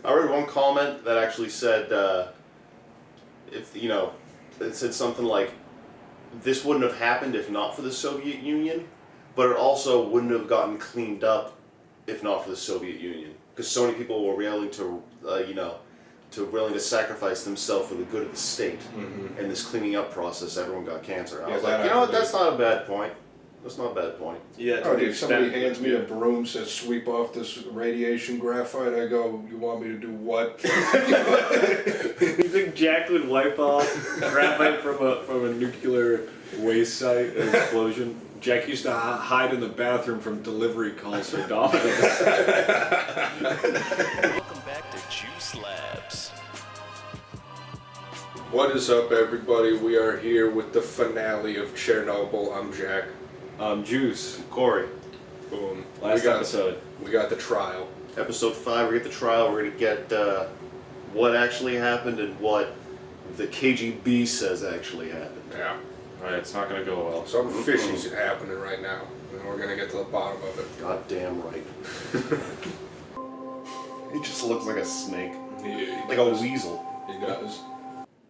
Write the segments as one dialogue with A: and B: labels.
A: I read one comment that actually said, if you know, it said something like, "This wouldn't have happened if not for the Soviet Union, but it also wouldn't have gotten cleaned up if not for the Soviet Union, because so many people were willing to, willing to sacrifice themselves for the good of the state.
B: Mm-hmm.
A: And this cleaning up process, everyone got cancer." And I
B: Yeah,
A: was like, you know what? That's not a bad point. That's not a bad point.
C: Yeah.
B: Oh, if somebody hands me a broom, says sweep off this radiation graphite, I go, you want me to do what?
C: You think Jack would wipe off graphite from a nuclear waste site, an explosion? Jack used to hide in the bathroom from delivery calls for Domino's.
D: Welcome back to JuiceLabs.
B: What is up, everybody? We are here with the finale of Chernobyl. I'm Jack.
C: I'm Juice.
A: Corey.
B: Boom.
C: Last episode.
B: We got the trial.
A: Episode 5, we get the trial. We're going to get what actually happened and what the KGB says actually happened.
B: Yeah.
C: Alright, it's not gonna go well.
B: Something fishy's happening right now, and we're gonna get to the bottom of it.
A: God damn right. He just looks like a snake.
B: Yeah,
A: Like a weasel.
B: He does.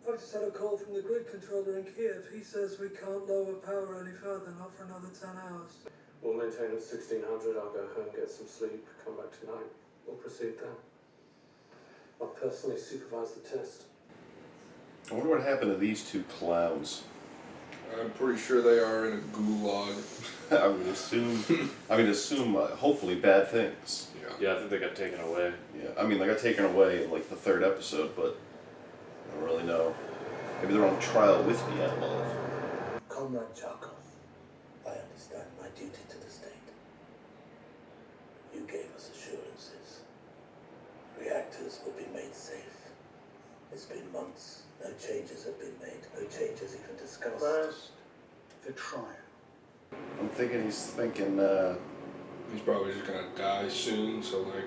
E: I've just had a call from the grid controller in Kiev. He says we can't lower power any further, not for another 10 hours.
F: We'll maintain at 1600. I'll go home, get some sleep, come back tonight. We'll proceed then. I'll personally supervise the test.
A: I wonder what happened to these two clowns.
B: I'm pretty sure they are in a gulag.
A: I would assume, hopefully bad things.
C: Yeah, I think they got taken away.
A: Yeah, I mean, they got taken away in like the 3rd episode, but I don't really know. Maybe they're on trial with me, I love.
G: Comrade Charkov, I understand my duty to the state. You gave us assurances. Reactors will be made safe. It's been months. No changes have been made. No changes even discussed.
E: First, the trial.
A: I'm thinking he's thinking,
B: He's probably just gonna die soon, so like,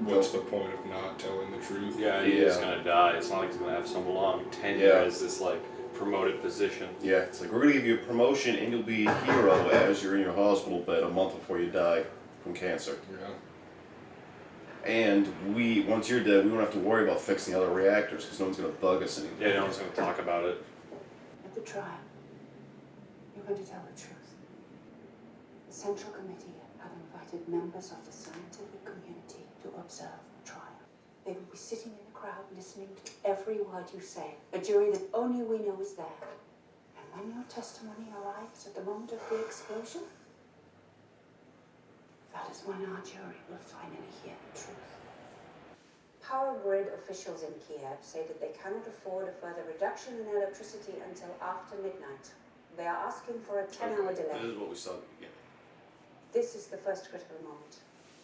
B: what's the point of not telling the truth?
C: Yeah, he's gonna die. It's not like he's gonna have some long tenure as this like promoted position.
A: yeah, it's like, we're gonna give you a promotion and you'll be a hero as you're in your hospital bed a month before you die from cancer.
B: Yeah.
A: And once you're dead, we won't have to worry about fixing other reactors because no one's gonna bug us anymore.
C: Yeah, no one's gonna talk about it.
H: At the trial, you're going to tell the truth. The Central Committee have invited members of the scientific community to observe the trial. They will be sitting in the crowd listening to every word you say, a jury that only we know is there. And when your testimony arrives at the moment of the explosion, that is when our jury will finally hear the truth.
I: Power grid officials in Kiev say that they cannot afford a further reduction in electricity until after midnight. They are asking for a 10-hour delay.
A: This is what we saw at the beginning.
I: This is the first critical moment,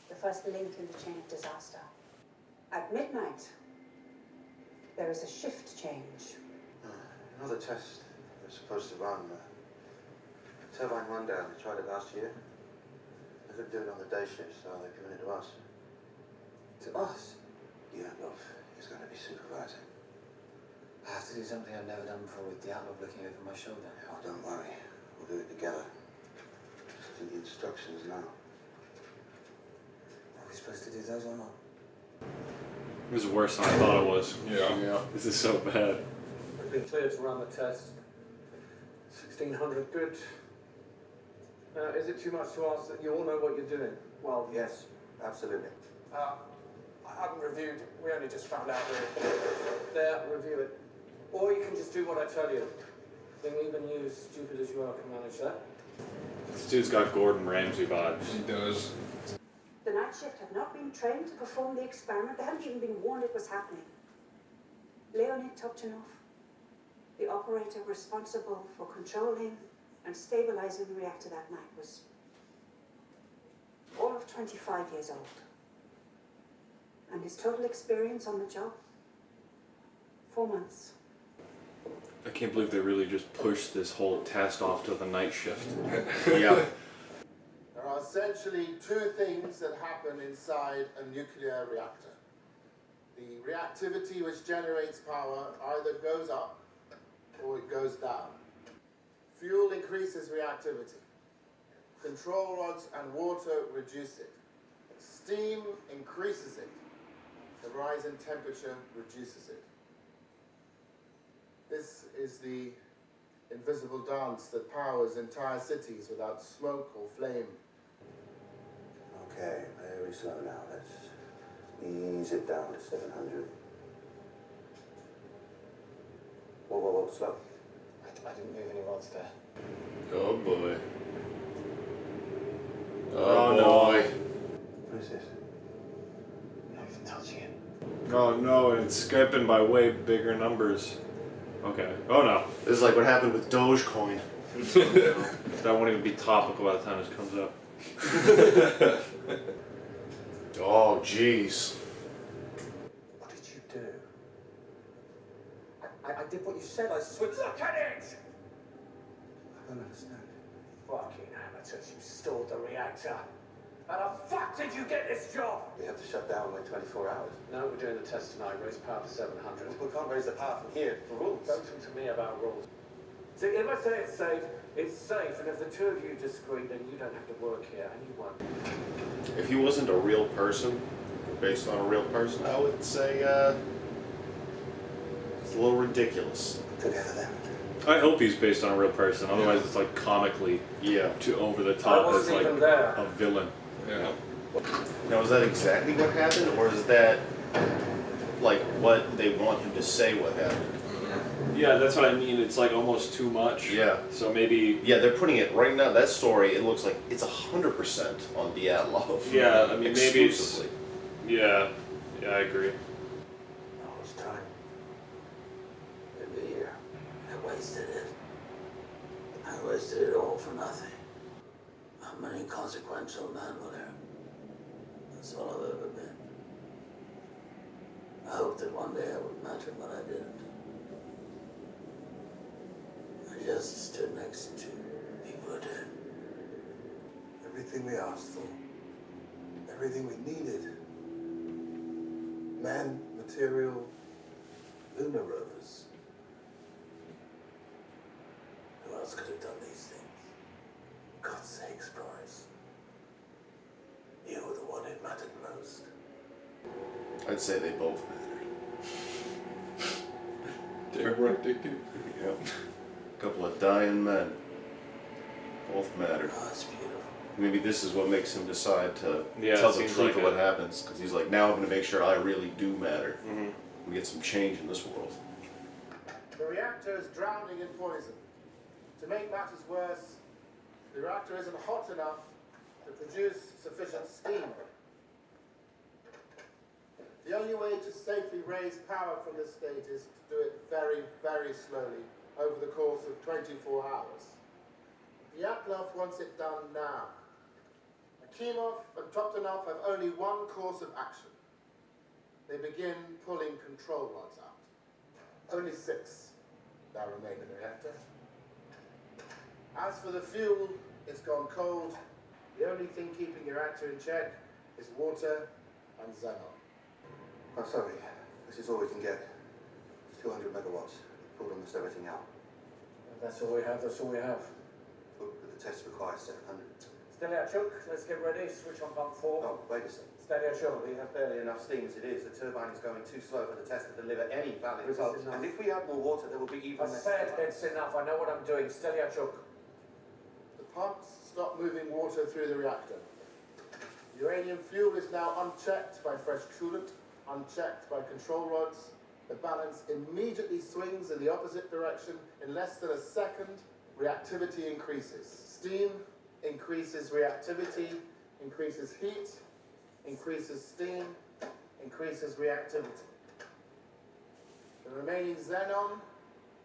I: the first link in the chain of disaster. At midnight, there is a shift change.
G: Another test they're supposed to run. Turbine rundown. They tried it last year. They couldn't do it on the day shift, so they've given it to us.
F: To us?
G: Yeah, Love is going to be supervising.
F: I have to do something I've never done before with the outlook looking over my shoulder.
G: Oh, don't worry. We'll do it together. Just do the instructions now.
F: Are we supposed to do those or not?
C: It was worse than I thought it was.
B: Yeah.
C: This is so bad.
F: We've been cleared to run the test. 1600, good. Is it too much to ask that you all know what you're doing?
G: Well, yes, absolutely.
E: I haven't reviewed. We only just found out really.
F: There, review it. Or you can just do what I tell you. Then even you, stupid as you are, can manage that.
C: This dude's got Gordon Ramsay vibes.
B: He does.
I: The night shift have not been trained to perform the experiment. They haven't even been warned it was happening. Leonid Topchanov, the operator responsible for controlling and stabilizing the reactor that night, was all of 25 years old. And his total experience on the job, 4 months.
C: I can't believe they really just pushed this whole test off to the night shift.
A: Yeah.
J: There are essentially 2 things that happen inside a nuclear reactor. The reactivity which generates power either goes up or it goes down. Fuel increases reactivity. Control rods and water reduce it. Steam increases it. The rise in temperature reduces it. This is the invisible dance that powers entire cities without smoke or flame.
G: Okay, very slow now. Let's ease it down to 700. Whoa, slow.
F: I didn't move any rods there.
A: Oh boy.
C: Oh,
A: boy.
G: What is this?
F: Not even touching it.
C: Oh no, and it's skipping by way bigger numbers. Okay. Oh no.
A: This is like what happened with Dogecoin.
C: That won't even be topical by the time this comes up.
A: Oh jeez.
F: What did you do? I did what you said. I switched. Look at it!
G: I don't understand.
F: Fucking amateurs, you stole the reactor. How the fuck did you get this job?
G: We have to shut down within 24 hours.
F: No, we're doing the test tonight. Raise power to 700.
G: We can't raise the power from here for rules.
F: Don't talk to me about rules. See, if I say it's safe, it's safe. And if the two of you disagree, then you don't have to work here, and you won't.
A: If he wasn't a real person, based on a real person, I would say it's a little ridiculous.
G: Together then.
C: I hope he's based on a real person, otherwise it's like comically
A: Yeah.
C: too over the
F: I
C: top as
F: wasn't
C: like
F: even there.
C: a villain.
B: Yeah.
A: Now, is that exactly what happened, or is that like what they want him to say what happened?
C: Yeah, that's what I mean. It's like almost too much.
A: Yeah.
C: So maybe.
A: Yeah, they're putting it right now. That story, it looks like it's 100% on Dyatlov.
C: Yeah, I mean maybe it's.
A: Exclusively.
C: Yeah. Yeah, I agree.
G: All this time. Maybe a year. I wasted it. I wasted it all for nothing. I'm an inconsequential man, Valera. That's all I've ever been. I hoped that one day I would matter, but I didn't. I just stood next to people who did. Everything we asked for. Everything we needed. Man, material, lunar rovers. Who else could have done these things? God's sakes, Boris. You were the one who mattered most.
A: I'd say they both mattered.
B: Damn right they do.
A: Yep. A couple of dying men. Both mattered.
G: Oh, it's beautiful.
A: Maybe this is what makes him decide to
C: Yeah,
A: tell
C: it
A: the
C: seems
A: truth
C: like
A: of what
C: it.
A: happens, because he's like, now I'm going to make sure I really do matter.
C: Mm-hmm.
A: We get some change in this world.
J: The reactor is drowning in poison. To make matters worse, the reactor isn't hot enough to produce sufficient steam. The only way to safely raise power from this state is to do it very, very slowly over the course of 24 hours. Dyatlov wants it done now. Akimov and Toptonov have only one course of action. They begin pulling control rods out. Only 6 now remain in the reactor. As for the fuel, it's gone cold. The only thing keeping the reactor in check is water and xenon.
G: Oh, sorry. This is all we can get. 200 megawatts. Pulled almost everything out.
F: That's all we have. That's all we have.
G: But the test requires 700.
F: Steliachuk, let's get ready. Switch on pump 4.
G: Oh, wait a second.
F: Steliachuk.
G: We have barely enough steam as it is. The turbine is going too slow for the test to deliver any valid
F: This is
G: results.
F: enough.
G: And if we add more water, there will be even
F: I
G: less.
F: said it's enough. I know what I'm doing. Steliachuk.
J: The pumps stop moving water through the reactor. Uranium fuel is now unchecked by fresh coolant, unchecked by control rods. The balance immediately swings in the opposite direction. In less than a second, reactivity increases. Steam increases reactivity, increases heat, increases steam, increases reactivity. The remaining xenon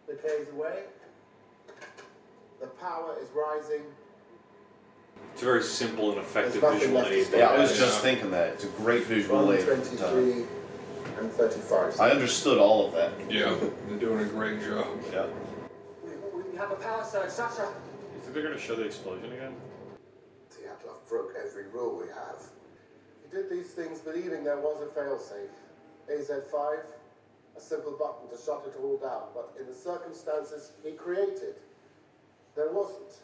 J: decays away. The power is rising.
C: It's a very simple and effective
J: There's nothing
C: visual
J: left to
C: aid.
J: say.
A: Yeah, I was just thinking that. It's a great visual aid.
J: 123 and 35.
A: I understood all of that.
B: Yeah, they're doing a great job.
A: Yeah.
F: We have a power surge. Sasha.
C: You think they're gonna show the explosion again?
J: Dyatlov broke every rule we have. He did these things believing there was a failsafe. AZ5, a simple button to shut it all down, but in the circumstances he created, there wasn't.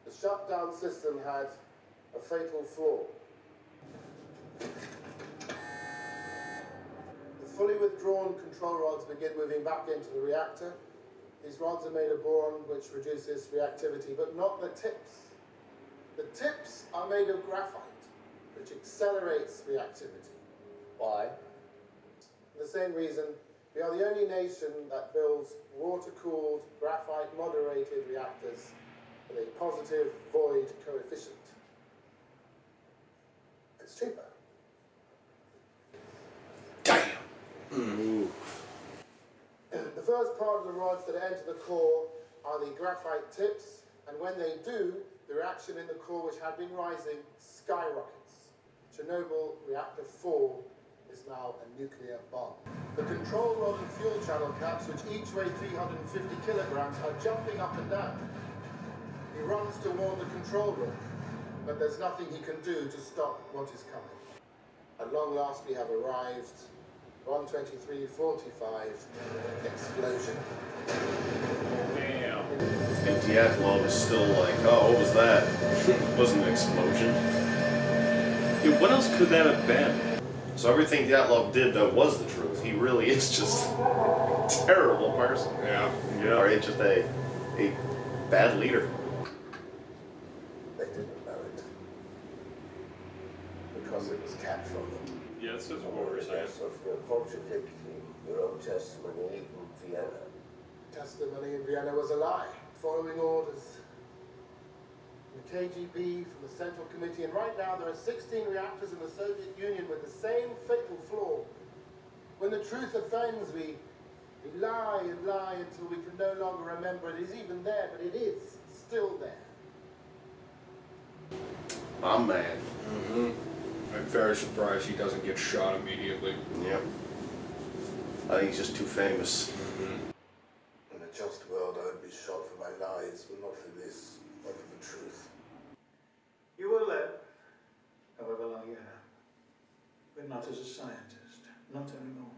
J: The shutdown system had a fatal flaw. fully withdrawn control rods begin moving back into the reactor. These rods are made of boron, which reduces reactivity, but not the tips. The tips are made of graphite, which accelerates reactivity.
G: Why?
J: For the same reason, we are the only nation that builds water-cooled, graphite-moderated reactors with a positive void coefficient. It's cheaper.
C: Damn.
J: The first part of the rods that enter the core are the graphite tips, and when they do, the reaction in the core, which had been rising, skyrockets. Chernobyl Reactor 4 is now a nuclear bomb. The control rod and fuel channel caps, which each weigh 350 kilograms, are jumping up and down. He runs to warn the control room, but there's nothing he can do to stop what is coming. At long last, we have arrived. 1:23:45, explosion.
C: Damn.
A: And Dyatlov is still like, oh, what was that? It wasn't an explosion.
C: Yeah, what else could that have been?
A: So everything Dyatlov did that was the truth. He really is just a terrible person.
B: Yeah.
A: Or he's just a bad leader.
G: They didn't know it. Because it was kept from them.
C: Yeah, that's what we're saying.
G: Of contradicting your own testimony in Vienna.
J: Testimony in Vienna was a lie. Following orders from the KGB, from the Central Committee, and right now there are 16 reactors in the Soviet Union with the same fatal flaw. When the truth offends, we lie and lie until we can no longer remember it is even there, but it is still there.
A: I'm mad.
B: I'm very surprised he doesn't get shot immediately.
A: Yep. I think he's just too famous.
G: In a just world, I would be shot for my lies, but not for this, not for the truth.
K: You will live, however long you have, but not as a scientist, not anymore.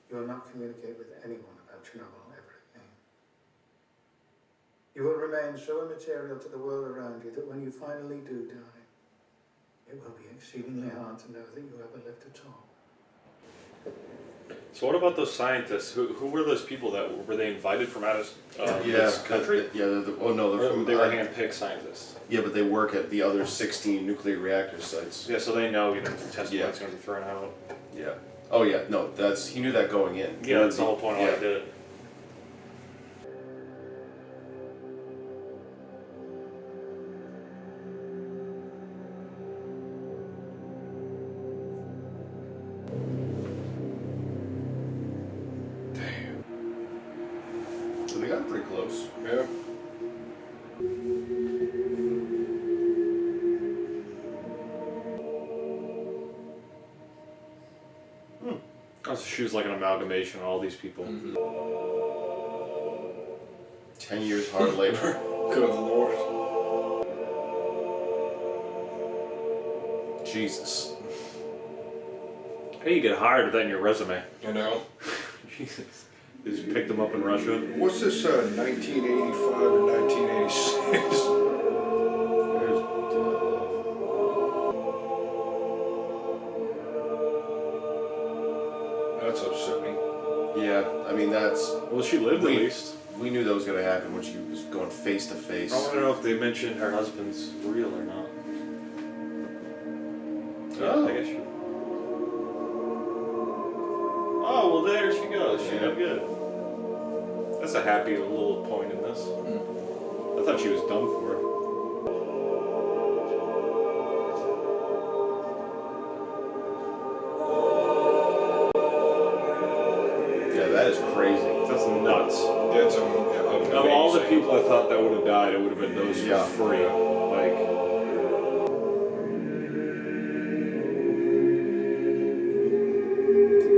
K: You will not communicate with anyone about Chernobyl ever again. You will remain so immaterial to the world around you that when you finally do die, it will be exceedingly hard to know that you ever lived at all.
C: So what about those scientists? Who were those people that were they invited from out of
A: Yeah,
C: this country?
A: yeah. Oh no, they're
C: Or
A: from.
C: they were hand-picked scientists.
A: Yeah, but they work at the other 16 nuclear reactor sites.
C: Yeah, so they know the testimony's
A: Yeah.
C: going to be thrown out.
A: Yeah. Oh yeah. No, he knew that going in.
C: Yeah, that's the whole point of why I did it.
A: So they got pretty close.
B: Yeah.
C: Oh, so she was like an amalgamation of all these people.
A: 10 years hard labor.
B: Good Lord.
A: Jesus.
C: How do you get hired with that in your resume?
B: You know?
C: Jesus. They just picked them up in Russia.
B: What's this, 1985 or 1986?
A: There's
B: That's upsetting.
A: Yeah, I mean that's.
C: Well, she lived at least.
A: We knew that was gonna happen when she was going face to face.
C: I want to know if they mentioned her husband's real or not.
A: Oh.
C: I guess she. Oh, well, there she goes. She did good. That's a happy little point in this. I thought she was done for.
A: Yeah, that is crazy.
C: That's nuts.
B: That's
C: Of all the people I thought that would have died, it would have been those
A: Yeah.
C: three. Like,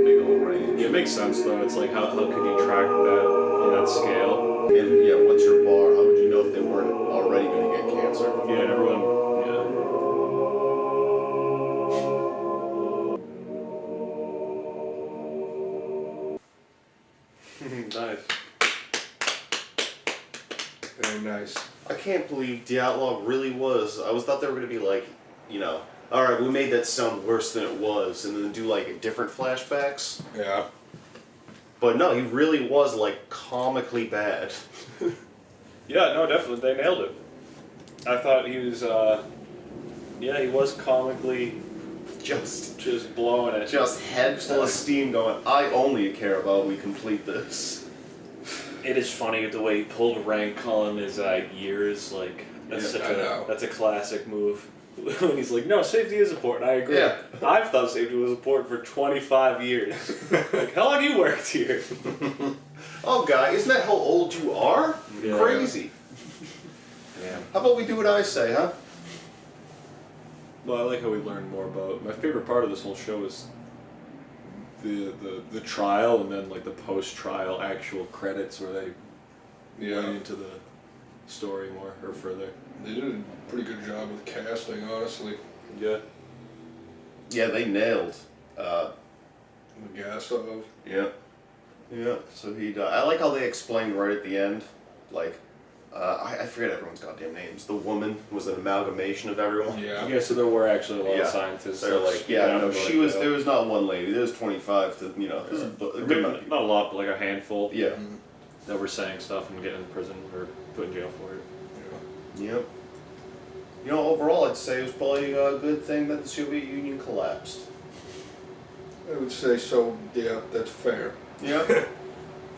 A: Big old range.
C: it makes sense though. It's like, how could you track that on that scale?
A: And yeah, what's your bar? How would you know if they weren't already gonna get cancer?
C: Yeah, and everyone. Yeah. Nice.
B: Very nice.
A: I can't believe Dyatlov really was. I thought they were gonna be like, you know, all right, we made that sound worse than it was, and then do like different flashbacks.
B: Yeah.
A: But no, he really was like comically bad.
C: Yeah, no, definitely, they nailed it. I thought he was, he was comically
A: Just
C: blowing it.
A: Just head full of steam going, I only care about we complete this.
C: It is funny the way he pulled rank, calling his years, like, that's that's a classic move. When he's like, no, safety is important, I agree.
A: Yeah.
C: I've thought safety was important for 25 years. Like, how long you worked here?
A: Oh, guy, isn't that how old you are?
C: Yeah.
A: Crazy.
C: Yeah.
A: How about we do what I say, huh?
C: Well, I like how we learn more about. My favorite part of this whole show is the trial, and then like the post-trial actual credits where they went into the story more or further.
B: They did a pretty good job with casting, honestly.
C: Yeah.
A: Yeah, they nailed.
B: Gasov.
A: Yeah. Yeah. So he died. I like how they explained right at the end, like, I forget everyone's goddamn names. The woman was an amalgamation of everyone.
C: Yeah. So there were actually a lot of scientists.
A: They're like, no, she was. There was not one lady. There was 25 to, this is a good amount of people.
C: Not a lot, but like a handful.
A: Yeah.
C: That were saying stuff and getting in prison or put in jail for it.
A: Yep. Overall, I'd say it was probably a good thing that the Soviet Union collapsed.
B: I would say so. Yeah, that's fair.
A: Yep.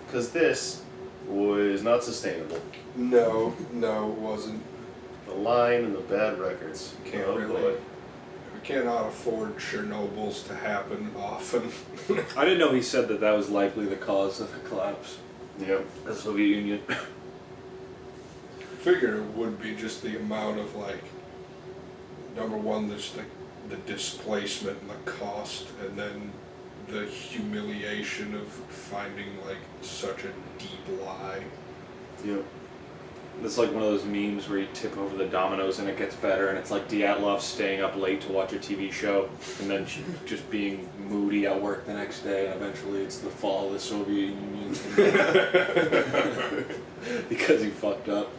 A: Because this was not sustainable.
B: No, it wasn't.
A: The line and the bad records.
B: Can't really. We cannot afford Chernobyls to happen often.
C: I didn't know he said that was likely the cause of the collapse.
A: Yep.
C: The Soviet Union.
B: Figure it would be just the amount of like, number one, there's the displacement and the cost, and then the humiliation of finding like such a deep lie.
A: Yep.
C: It's like one of those memes where you tip over the dominoes and it gets better, and it's like Dyatlov staying up late to watch a TV show, and then just being moody at work the next day, and eventually it's the fall of the Soviet Union. Because he fucked up.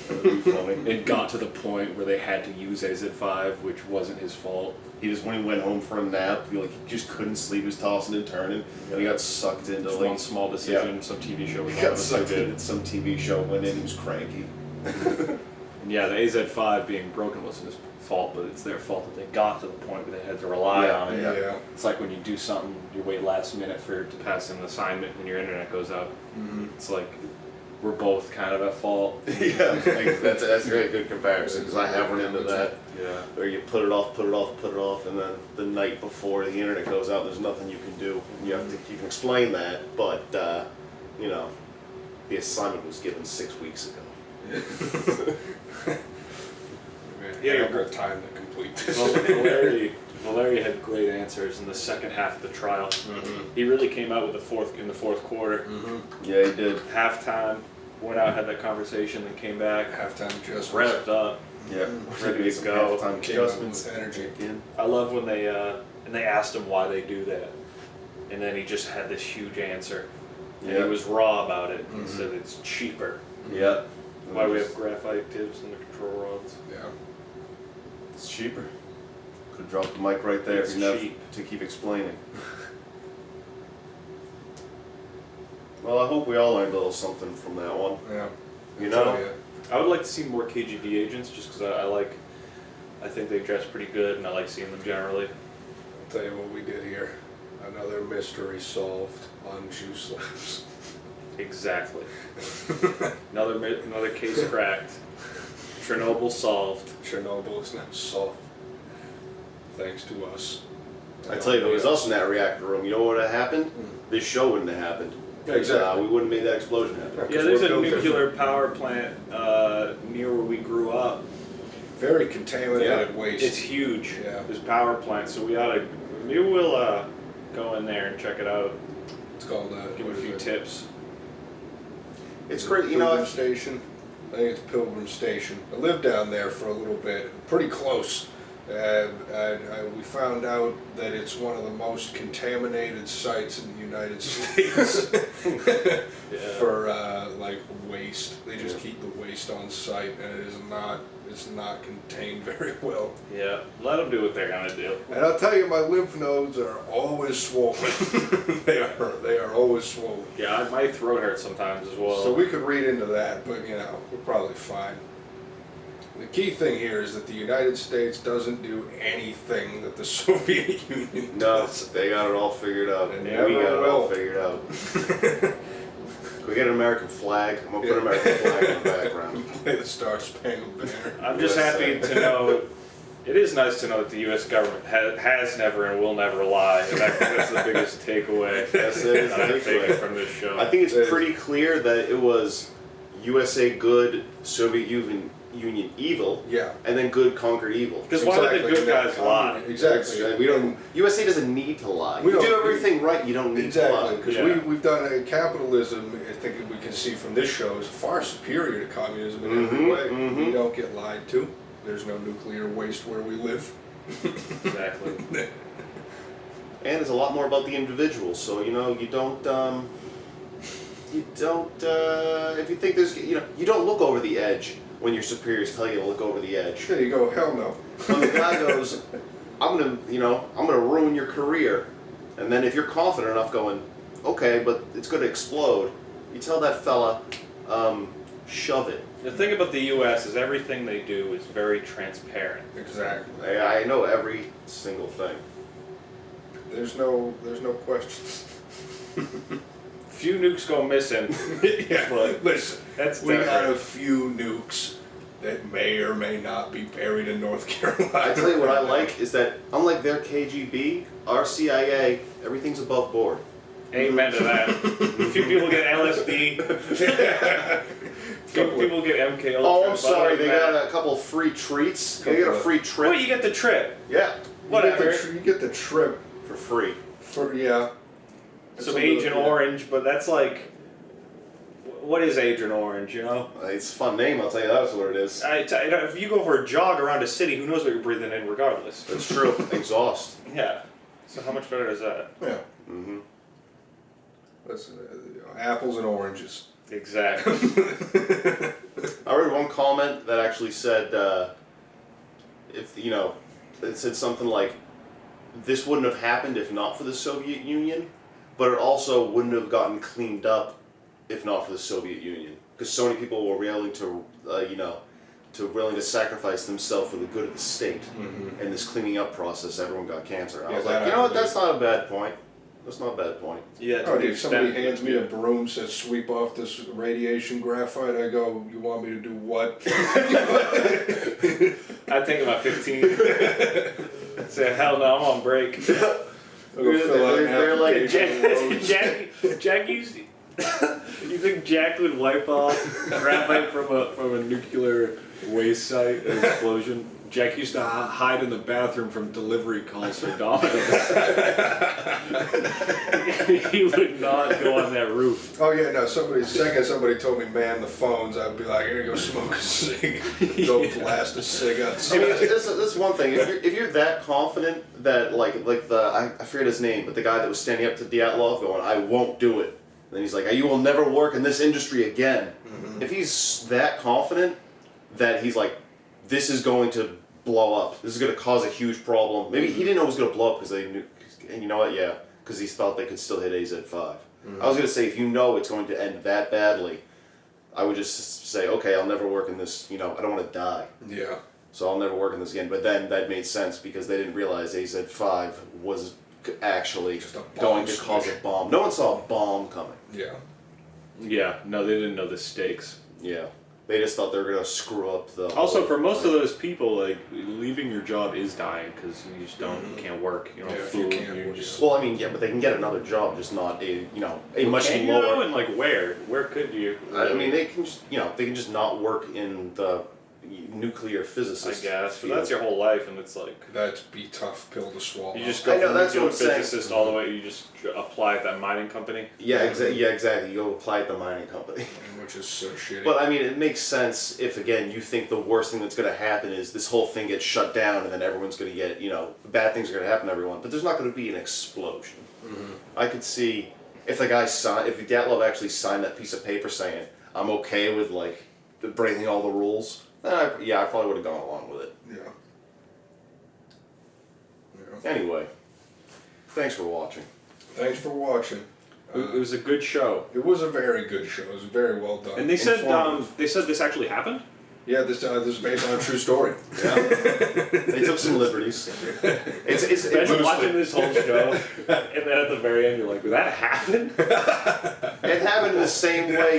C: That'd be funny. It got to the point where they had to use AZ-5, which wasn't his fault.
A: He just, when he went home for a nap, he just couldn't sleep. He was tossing and turning, and he got sucked into
C: Just one small decision. Some TV show was
A: He got sucked into some TV show, went in, he was cranky.
C: And yeah, the AZ-5 being broken wasn't his fault, but it's their fault that they got to the point where they had to rely on it.
B: Yeah.
C: It's like when you do something, you wait last minute for it to pass an assignment when your internet goes out.
B: Mm-hmm.
C: It's like we're both kind of at fault.
A: Yeah, like, that's a very good comparison, because I have run into that.
C: Yeah.
A: Where you put it off, and then the night before the internet goes out, there's nothing you can do. And you can explain that, but the assignment was given 6 weeks ago.
B: Yeah, you've got time to complete this.
C: Well, Valeri had great answers in the second half of the trial.
A: Mm-hmm.
C: He really came out with in the fourth quarter.
A: Mm-hmm. Yeah, he did.
C: Halftime, went out, had that conversation, then came back.
B: Halftime adjustments.
C: Wrapped up.
A: Yeah,
C: Ready to go.
A: Halftime
B: Came out
A: adjustments.
B: with energy.
A: Again.
C: I love when they asked him why they do that, and then he just had this huge answer. And he was raw about it. He said it's cheaper.
A: Yeah.
C: Why we have graphite tips in the control rods.
B: Yeah.
A: It's cheaper. Could drop the mic right there
C: It's
A: if you have
C: cheap.
A: to keep explaining. Well, I hope we all learned a little something from that one.
B: Yeah.
A: You know?
C: I would like to see more KGB agents, just because I think they dress pretty good, and I like seeing them generally.
B: I'll tell you what we did here. Another mystery solved on JuiceLabs.
C: Exactly. Another case cracked. Chernobyl solved.
B: Chernobyl is now solved. Thanks to us.
A: I tell you, if it was us in that reactor room, you know what would have happened? This show wouldn't have happened.
B: Exactly.
A: We wouldn't have made that explosion happen.
C: Yeah, there's a nuclear power plant near where we grew up.
B: Very contaminated waste.
C: It's huge.
B: Yeah.
C: There's power plant, so maybe we'll go in there and check it out.
B: It's called
C: Give a few tips.
A: It's great,
B: Pilgrim Station. I think it's Pilgrim Station. I lived down there for a little bit, pretty close We found out that it's one of the most contaminated sites in the United States for like waste. They just keep the waste on site, and it's not contained very well.
C: Yeah, let them do what they're gonna do.
B: And I'll tell you, my lymph nodes are always swollen. they are always swollen.
C: Yeah, my throat hurts sometimes as well.
B: So we could read into that, but you know, we're probably fine. The key thing here is that the United States doesn't do anything that the Soviet Union does.
A: No, they got it all figured out.
B: And
A: We
B: never
A: got it all
B: will.
A: figured out. Can we get an American flag? I'm gonna put an American flag in the background.
B: Play the Star Spangled Banner.
C: I'm just happy to know. It is nice to know that the U.S. government has never and will never lie. And I think that's the biggest takeaway
A: Yes, it is.
C: that I'm taking from this show.
A: I think it's pretty clear that it was USA good, Soviet Union evil,
B: Yeah.
A: and then good conquered evil.
C: Because why would the good guys lie?
B: Exactly.
A: We don't. USA doesn't need to lie.
B: We
A: You do
B: don't-
A: everything right. You don't need to lie.
B: Exactly, because
C: Yeah.
B: we've done capitalism. I think we can see from this show is far superior to communism in every way. We don't get lied to. There's no nuclear waste where we live.
C: Exactly.
A: And it's a lot more about the individual. So you know, you don't. If you think there's, you don't look over the edge when your superiors tell you to look over the edge.
B: There you go. Hell no.
A: When the guy goes, I'm gonna ruin your career, and then if you're confident enough, going, okay, but it's gonna explode. You tell that fella, shove it.
C: The thing about the U.S. is everything they do is very transparent.
B: Exactly.
A: I know every single thing.
B: There's no questions.
C: Few nukes go missing.
B: Yeah.
C: But
B: Listen,
C: we
B: got a few nukes that may or may not be buried in North Carolina.
A: I tell you what I like is that unlike their KGB, our CIA, everything's above board.
C: Amen to that. Few people get LSD. Few people get MK Ultra.
A: Oh, I'm sorry,
C: but
A: they
C: other than
A: got a couple free treats. They got a free
C: that-
A: trip.
C: Well, you get the trip.
A: Yeah,
C: Whatever.
B: You get the trip
A: for free.
B: yeah.
C: Some Agent Orange, but that's like, what is Agent Orange? You know.
A: It's a fun name. I'll tell you that's what it is.
C: If you go for a jog around a city, who knows what you're breathing in, regardless.
A: That's true. Exhaust.
C: Yeah. So how much better is that?
B: Yeah.
A: Mm-hmm.
B: That's apples and oranges.
C: Exactly.
A: I read one comment that actually said, it said something like, this wouldn't have happened if not for the Soviet Union, but it also wouldn't have gotten cleaned up if not for the Soviet Union. Because so many people were willing to, willing to sacrifice themselves for the good of the state.
B: Mm-hmm.
A: And this cleaning up process, everyone got cancer. And I
B: Yeah,
A: was
B: that
A: like, you know what,
B: happened.
A: that's not a bad point. That's not a bad point.
C: Yeah.
B: Oh, dude, if somebody hands me a broom, says sweep off this radiation graphite, I go, you want me to do what?
C: I think about 15. Say, hell no, I'm on break.
A: They're like,
C: Jack used. You think Jack would wipe off graphite from a nuclear waste site, an explosion? Jack used to hide in the bathroom from delivery calls for Domino's. He would not go on that roof.
B: Oh yeah, no. Second somebody told me man the phones, I'd be like, here, go smoke a cig, go blast a cig outside.
A: I mean, that's one thing. If you're that confident that I forget his name, but the guy that was standing up to Dyatlov going, I won't do it. And then he's like, you will never work in this industry again. Mm-hmm. If he's that confident that he's like, this is going to blow up. This is going to cause a huge problem. Maybe he didn't know it was going to blow up because they knew. And you know what? Yeah, because he thought they could still hit AZ-5. Mm-hmm. I was going to say, if you know it's going to end that badly, I would just say, okay, I'll never work in this. I don't want to die.
B: Yeah.
A: So I'll never work in this again. But then that made sense because they didn't realize AZ-5 was actually
B: Just a bomb
A: going to
B: switch.
A: cause a bomb. No one saw a bomb coming.
B: Yeah.
C: Yeah, no, they didn't know the stakes.
A: Yeah. They just thought they were going to screw up the...
C: Also, for most of those people, like, leaving your job is dying because you just you can't work. You don't have
B: if you
C: food.
B: can't
C: You
B: work.
C: just...
A: Well, I mean, yeah, but they can get another job, just not a much
C: Can you
A: lower...
C: know, and like where? Where could you?
A: I mean, they can just, they can just not work in the nuclear physicist.
C: I guess, but
A: field.
C: that's your whole life, and it's like
B: That'd be tough pill to swallow.
C: you just go
A: I know,
C: from
A: that's what
C: nuclear
A: I'm saying.
C: physicist all the way. You just apply at that mining company.
A: Yeah, exactly. You go apply at the mining company.
B: Which is so shitty.
A: But I mean, it makes sense if, again, you think the worst thing that's going to happen is this whole thing gets shut down and then everyone's going to get, bad things are going to happen to everyone. But there's not going to be an explosion. I could see if the guy if Dyatlov actually signed that piece of paper saying, I'm okay with, like, breaking all the rules, then I probably would have gone along with it.
B: Yeah.
A: Anyway, thanks for watching.
B: Thanks for watching.
C: It was a good show.
B: It was a very good show. It was very well done.
C: And they said
B: Informative.
C: this actually happened.
B: Yeah, this is based on a true story.
A: Yeah. They took some liberties. It's
C: Imagine watching this whole show, and then at the very end, you're like, "Did that happen?"
A: It happened in the same way,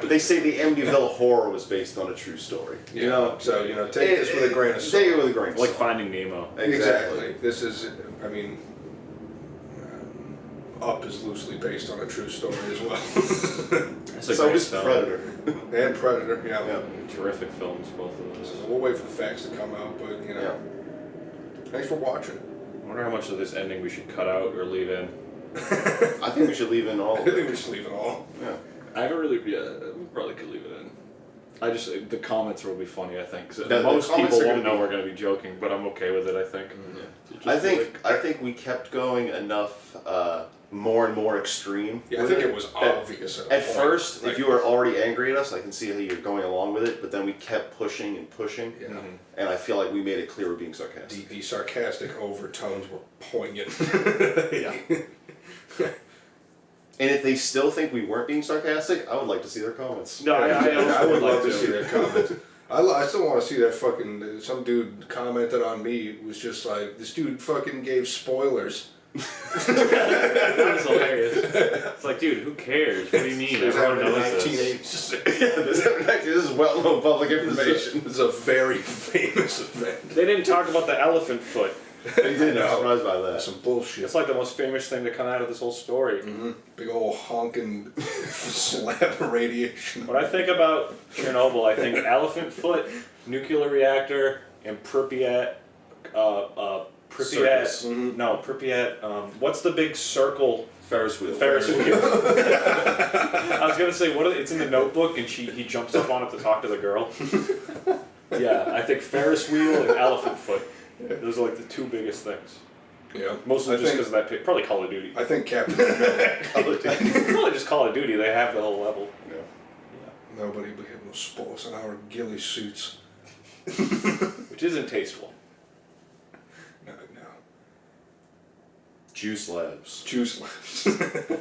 A: they say the Amityville Horror was based on a true story.
B: So take this with a grain of salt.
A: Take it with a grain of
C: Like
A: salt.
C: Finding Nemo.
B: Exactly. This is, I mean, Up is loosely based on a true story as well.
C: That's a
A: So
C: great
A: is
C: film.
A: Predator.
B: And Predator, yeah.
C: Terrific films, both of those.
B: So we'll wait for the facts to come out, but thanks for watching.
C: I wonder how much of this ending we should cut out or leave in.
A: I think we should leave in all
B: I
A: of
B: think
A: it.
B: we should leave it all.
A: Yeah.
C: I haven't really, we probably could leave it in. The comments will be funny, I think. 'Cause
A: The
C: most
A: comments
C: people
A: are
C: won't
A: gonna
C: know we're going to be joking, but I'm okay with it, I think.
A: I think we kept going enough more and more extreme.
B: Yeah, I
A: with
B: think
A: it
B: it was
A: that
B: obvious at a
A: At
B: point.
A: first,
B: Like,
A: if you were already angry at us, I can see how you're going along with it, but then we kept pushing and pushing.
B: Yeah.
A: And I feel like we made it clear we're being sarcastic.
B: The sarcastic overtones were poignant.
A: Yeah. And if they still think we weren't being sarcastic, I would like to see their comments.
C: No,
B: I would love to see their comments. I still want to see that fucking, some dude commented on me, it was just like, this dude fucking gave spoilers.
C: That was hilarious. It's like, dude, who cares? What do you mean?
B: This
C: Everyone
B: happened in
C: knows this.
B: 1986.
A: This is well-known public information.
B: This is a very famous event.
C: They didn't talk about the elephant foot.
A: They did. I'm surprised by that.
B: Some bullshit.
C: It's like the most famous thing to come out of this whole story.
B: Big old honking slab of radiation.
C: When I think about Chernobyl, I think elephant foot, nuclear reactor, and Pripyat.
A: Circus.
C: No, Pripyat. What's the big circle?
A: Ferris wheel.
C: Ferris wheel. I was gonna say it's in the Notebook, and he jumps up on it to talk to the girl. Yeah, I think Ferris wheel and elephant foot. Those are like the two biggest things.
B: Yeah.
C: Mostly just because of that pic. Probably Call of Duty.
B: I think Captain America.
C: Probably just Call of Duty. They have the whole level.
B: Nobody but him will spoil us in our ghillie suits.
C: Which isn't tasteful.
B: No.
A: JuiceLabs.
B: JuiceLabs.